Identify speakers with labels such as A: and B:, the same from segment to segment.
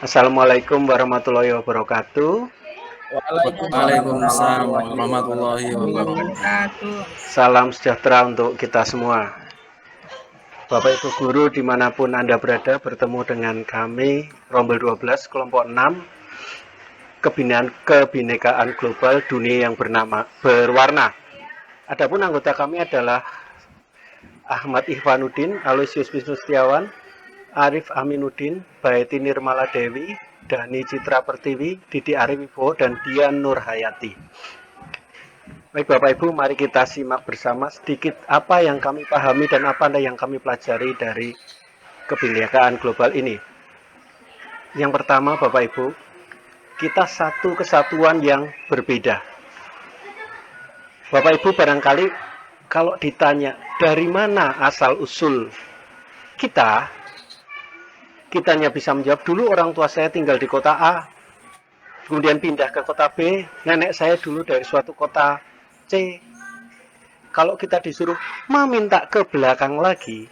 A: Assalamualaikum warahmatullahi wabarakatuh.
B: Waalaikumsalam
C: Waalaikumsalam
B: warahmatullahi
C: warahmatullahi
B: wabarakatuh.
C: wabarakatuh.
A: Salam sejahtera untuk kita semua. Bapak Ibu Guru dimanapun Anda berada, bertemu dengan kami Rombel 12 kelompok 6 Kebinekaan Global Dunia yang berwarna. Adapun anggota kami adalah Ahmad Ihwanuddin, Aloysius Wisnu Setiawan, Arif Aminuddin, Baiti Nirmala Dewi, Dani Citra Pertiwi, Didi Ariwibowo, dan Dian Nurhayati. Baik Bapak Ibu, mari kita simak bersama sedikit apa yang kami pahami dan apa yang kami pelajari dari kebinekaan global ini. Yang pertama Bapak Ibu, kita satu kesatuan yang berbeda. Bapak Ibu barangkali kalau ditanya dari mana asal usul kita hanya bisa menjawab, dulu orang tua saya tinggal di kota A, kemudian pindah ke kota B, nenek saya dulu dari suatu kota C. Kalau kita disuruh meminta ke belakang lagi,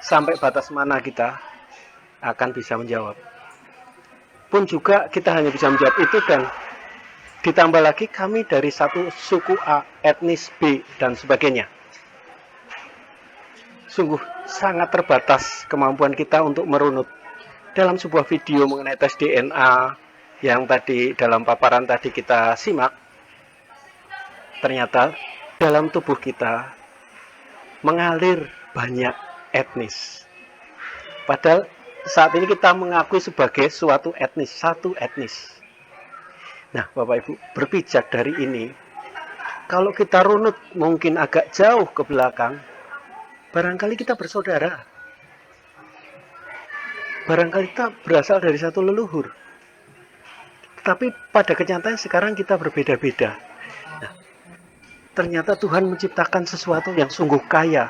A: sampai batas mana kita akan bisa menjawab. Pun juga kita hanya bisa menjawab itu, dan ditambah lagi kami dari satu suku A, etnis B, dan sebagainya. Sungguh sangat terbatas kemampuan kita untuk merunut. Dalam sebuah video mengenai tes DNA yang tadi dalam paparan tadi kita simak, ternyata dalam tubuh kita mengalir banyak etnis. Padahal saat ini kita mengakui sebagai suatu etnis, satu etnis. Nah, Bapak Ibu, berpijak dari ini, kalau kita runut mungkin agak jauh ke belakang, barangkali kita bersaudara. Barangkali kita berasal dari satu leluhur. Tapi pada kenyataannya sekarang kita berbeda-beda. Nah, ternyata Tuhan menciptakan sesuatu yang sungguh kaya.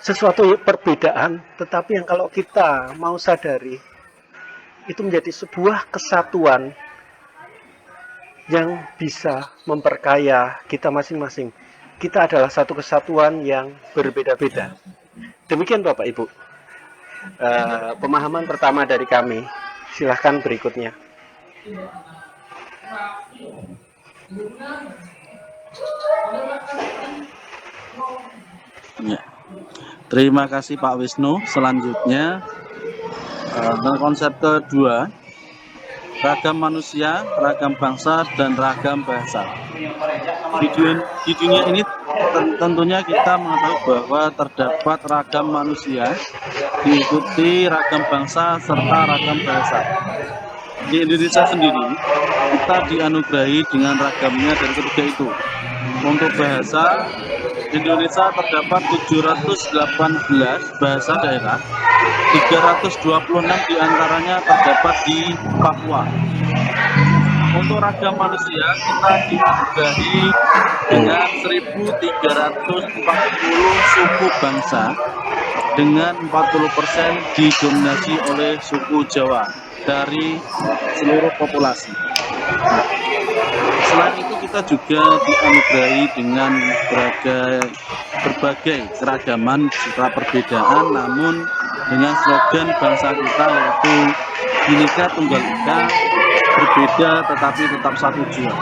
A: Sesuatu perbedaan, tetapi yang kalau kita mau sadari, itu menjadi sebuah kesatuan yang bisa memperkaya kita masing-masing. Kita adalah satu kesatuan yang berbeda-beda. Demikian Bapak Ibu, pemahaman pertama dari kami. Silahkan berikutnya.
B: Ya. Terima kasih Pak Wisnu. Selanjutnya konsep kedua, ragam manusia, ragam bangsa, dan ragam bahasa. Di dunia ini tentunya kita mengetahui bahwa terdapat ragam manusia, diikuti ragam bangsa serta ragam bahasa. Di Indonesia sendiri, kita dianugerahi dengan ragamnya dari ketiga itu. Untuk bahasa, di Indonesia terdapat 718 bahasa daerah, 326 diantaranya terdapat di Papua. Untuk ragam manusia, kita dianugerahi dengan 1.340 suku bangsa, dengan 40% didominasi oleh suku Jawa dari seluruh populasi. Selain itu kita juga dianugerahi dengan berbagai keragaman serta perbedaan, namun dengan slogan bangsa kita yaitu Bhinneka Tunggal Ika, berbeda tetapi tetap satu jua.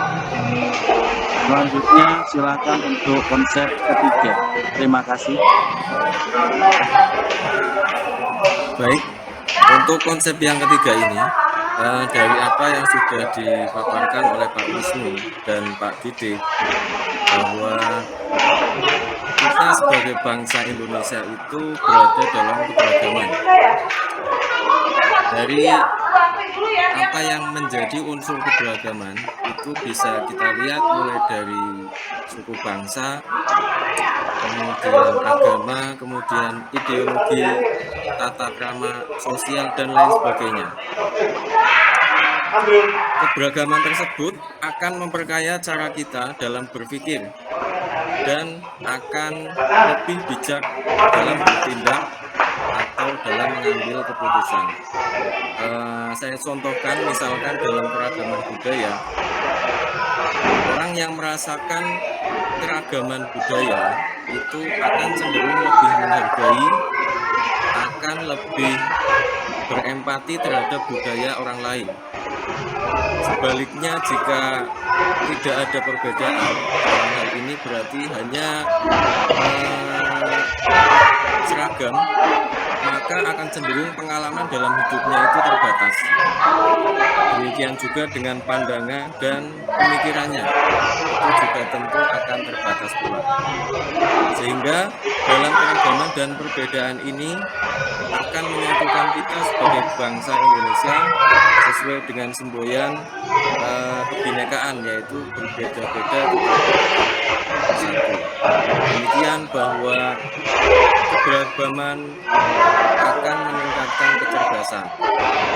B: Selanjutnya silakan untuk konsep ketiga. Terima kasih.
C: Baik, untuk konsep yang ketiga ini, dari apa yang sudah dipaparkan oleh Pak Wisnu dan Pak Didik, bahwa kita sebagai bangsa Indonesia itu berada dalam keberagaman. Dari apa yang menjadi unsur keberagaman itu bisa kita lihat mulai dari suku bangsa, kemudian agama, kemudian ideologi, tata krama, sosial, dan lain sebagainya. Keberagaman tersebut akan memperkaya cara kita dalam berpikir dan akan lebih bijak dalam bertindak atau dalam mengambil keputusan. Saya contohkan misalkan dalam keragaman budaya, orang yang merasakan keragaman budaya itu akan cenderung lebih menghargai, akan lebih berempati terhadap budaya orang lain. Sebaliknya, jika tidak ada perbedaan, dalam hal ini berarti hanya seragam, maka akan cenderung pengalaman dalam hidupnya itu terbatas. Demikian juga dengan pandangan dan pemikirannya, itu juga tentu akan terbatas pula. Sehingga dalam keragaman dan perbedaan ini akan menyatukan kita sebagai bangsa Indonesia sesuai dengan semboyan kebinekaan, yaitu berbeda-beda tetapi satu. Demikian bahwa keberagaman akan meningkatkan kecerdasan.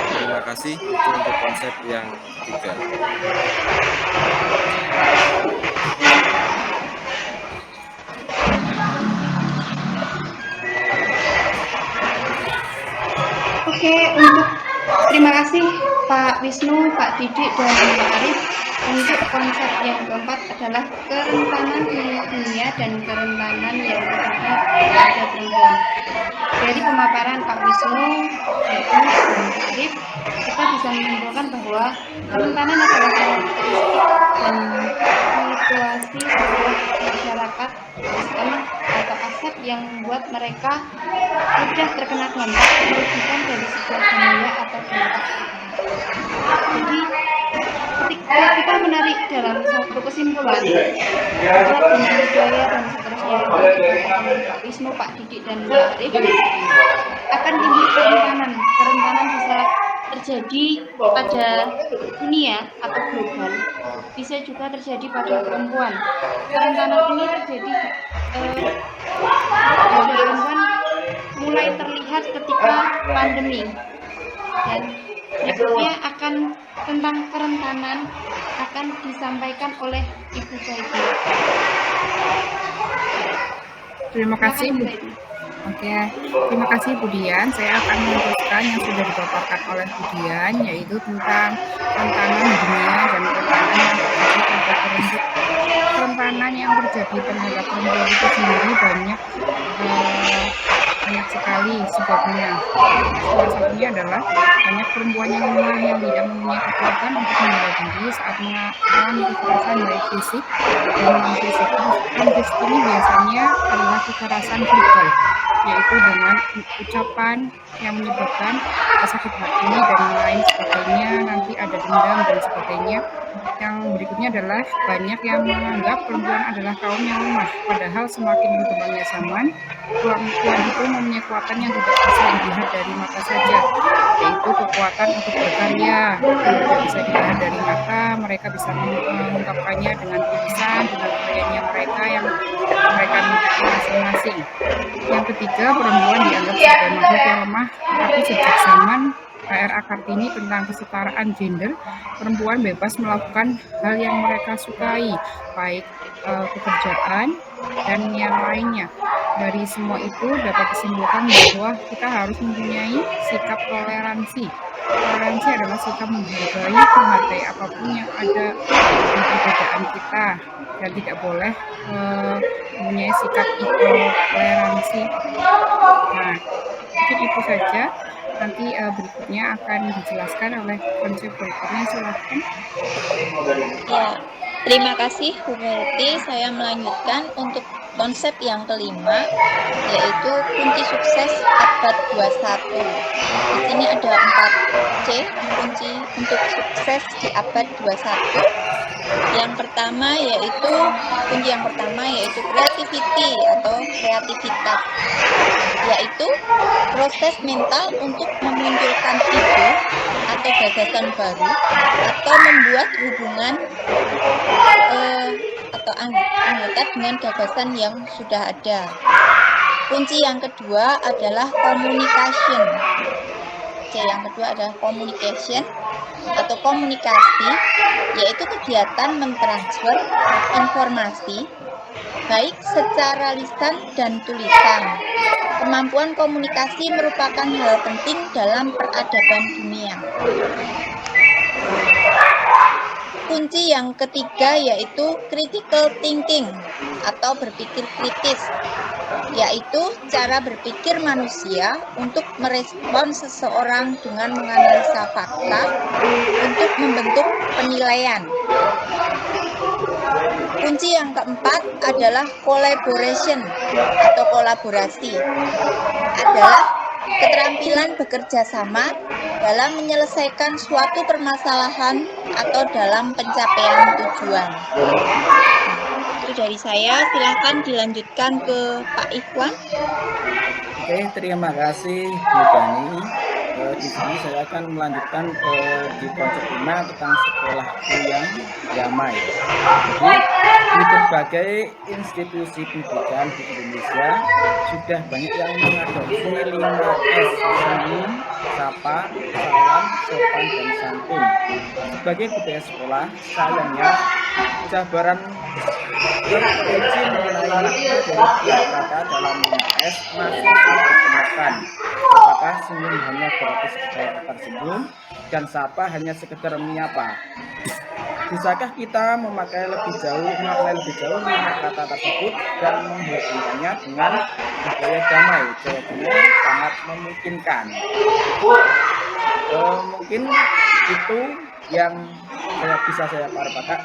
C: Terima kasih, itu untuk konsep yang ketiga.
D: Oke, terima kasih Pak Wisnu, Pak Didik, dan Mbak Arif. Untuk konsep yang keempat adalah kerentanan dunia dan kerentanan yang terjadi pada perempuan. Dari pemaparan Pak Wisnu, dan Mbak Arif, kita bisa menyimpulkan bahwa kerentanan adalah karakteristik dan situasi sebuah masyarakat sistem atau aset yang membuat mereka mudah terkena dampak merugikan dari sebuah budaya atau dampak. Jadi ketika kita menarik dalam satu kesimpulan alat dan budaya dan seterusnya yang dikatakan Pak Wisnu, Pak Didik, dan Mbak Arif, akan timbul kerentanan bisa terjadi pada dunia atau global, bisa juga terjadi pada perempuan. Kerentanan ini terjadi pada perempuan mulai terlihat ketika pandemi, dan berikutnya akan tentang kerentanan akan disampaikan oleh Ibu Baiti.
E: Terima kasih. Oke, terima kasih Bu Dian. Saya akan meneruskan yang sudah dipaparkan oleh Bu Dian, yaitu tentang kerentanan dunia dan kerentanan yang terjadi terhadap perempuan itu sendiri banyak sekali sebabnya. Salah satunya adalah banyak perempuan yang lemah yang tidak mempunyai kekuatan untuk membela diri saat mengalami kekerasan baik fisik dan non-fisik. Dan fisik ini biasanya adalah kekerasan verbal, yaitu dengan ucapan yang menyebabkan sakit hati dan lain sebagainya, nanti ada dendam dan sebagainya. Yang berikutnya adalah banyak yang menganggap perempuan adalah kaum yang lemah, padahal semakin berkembangnya zaman, perempuan itu mempunyai kekuatan yang tidak bisa dilihat dari mata saja, yaitu kekuatan untuk berkarya. Tidak bisa dilihat dari mata, mereka bisa mengungkapkannya dengan tulisan, dengan karyanya mereka yang mereka miliki masing-masing. Yang ketiga, perempuan dianggap sebagai makhluk yang lemah, tapi sejak zaman KRA Kartini tentang kesetaraan gender, perempuan bebas melakukan hal yang mereka sukai, baik pekerjaan dan yang lainnya. Dari semua itu dapat disimpulkan bahwa kita harus mempunyai sikap toleransi. Toleransi adalah sikap menghargai apapun yang ada di perbedaan kita, dan tidak boleh mempunyai sikap toleransi. Nah, mungkin itu saja. Nanti berikutnya akan dijelaskan oleh konsep berikutnya. Silakan.
F: Ya, terima kasih Bu Melty. Saya melanjutkan untuk konsep yang kelima, yaitu kunci sukses abad 21. Di sini ada 4C, kunci untuk sukses di abad 21. Kunci yang pertama yaitu creativity atau kreativitas, yaitu proses mental untuk memunculkan ide atau gagasan baru atau membuat hubungan atau anggota dengan gagasan yang sudah ada. Kunci yang kedua adalah communication. C yang kedua adalah communication atau komunikasi, yaitu kegiatan mentransfer informasi baik secara lisan dan tulisan. Kemampuan komunikasi merupakan hal penting dalam peradaban dunia. Kunci yang ketiga yaitu critical thinking atau berpikir kritis. yaitu cara berpikir manusia untuk merespon seseorang dengan menganalisa fakta untuk membentuk penilaian. Kunci yang keempat adalah collaboration atau kolaborasi. Adalah keterampilan bekerja sama dalam menyelesaikan suatu permasalahan atau dalam pencapaian tujuan. Itu dari saya, silakan dilanjutkan ke Pak Ikhwan.
G: Oke, terima kasih Bu Dani. Di sini saya akan melanjutkan di konsep 5 tentang sekolahku yang damai. Jadi, di berbagai institusi pendidikan di Indonesia sudah banyak yang mengadopsi 5S: senyum, sapa, salam, sopan, dan santun. Sebagai budaya sekolah, sayangnya jabaran terperinci mengenai makna dari tiap kata dalam 5S masih sulit ditemukan. Apakah senyum hanya berarti sekedar tersenyum dan sapa hanya sekedar menyapa? Bisakah kita memakai lebih jauh 5 kata tersebut dan menghubungkannya dengan budaya damai? Jawabannya sangat memungkinkan. Mungkin itu yang saya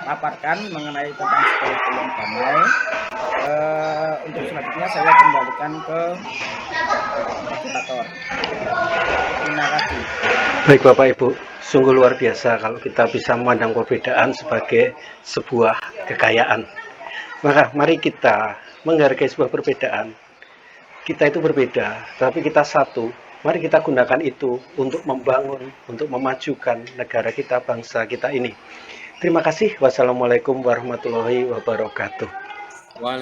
G: paparkan mengenai tentang sekolah yang damai. Untuk selanjutnya saya kembalikan ke moderator. Terima kasih.
A: Baik Bapak Ibu, sungguh luar biasa kalau kita bisa memandang perbedaan sebagai sebuah kekayaan. Maka mari kita menghargai sebuah perbedaan. Kita itu berbeda, tapi kita satu. Mari kita gunakan itu untuk membangun, untuk memajukan negara kita, bangsa kita ini. Terima kasih. Wassalamualaikum warahmatullahi wabarakatuh.
C: Waalaikumsalam.